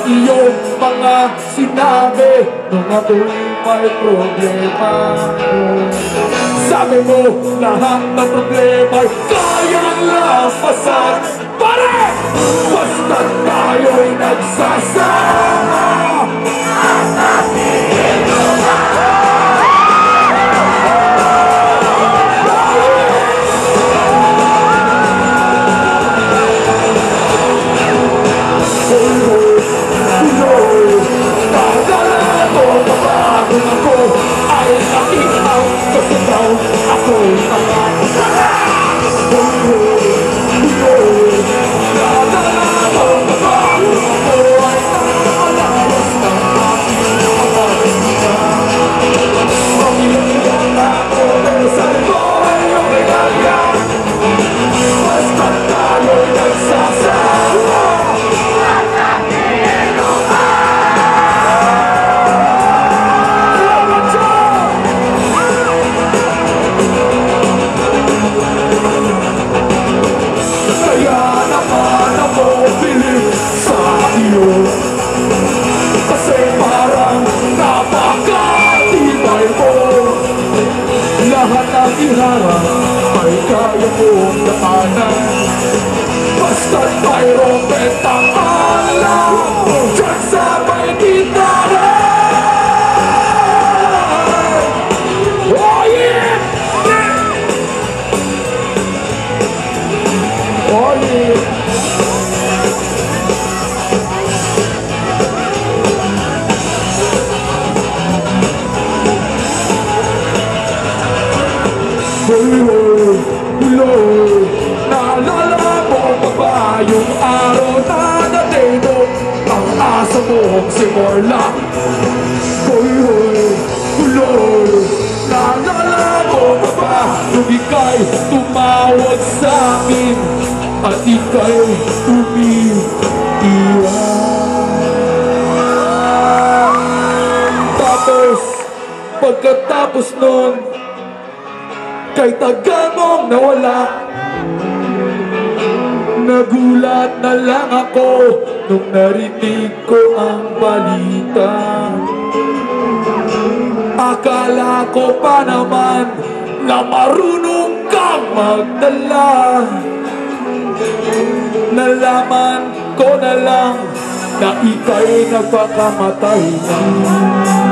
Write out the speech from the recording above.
iyong mga sinabi nung ako'y may problema. Sabi mo, lahat ng problema'y kayang lampasan. Pare! Basta tayo'y nagsasama. Ay kaya mong daanan. Basta't mayroong bentang alam diyan sa may gitara. Oh yeah! Oh yeah! Naalala mo pa ba yung araw na dating mo ang asa mong si Morla? Hoy, naalala mo pa ba nung ika'y tumawag sa akin at ika'y umiiwan? Tapos, pagkatapos nun, kay tagal mong nawala, nagulat na lang ako nung narinig ko ang balita. Akala ko pa naman na marunong kang magdala. Nalaman ko na lang na ika'y nagpakamatay na.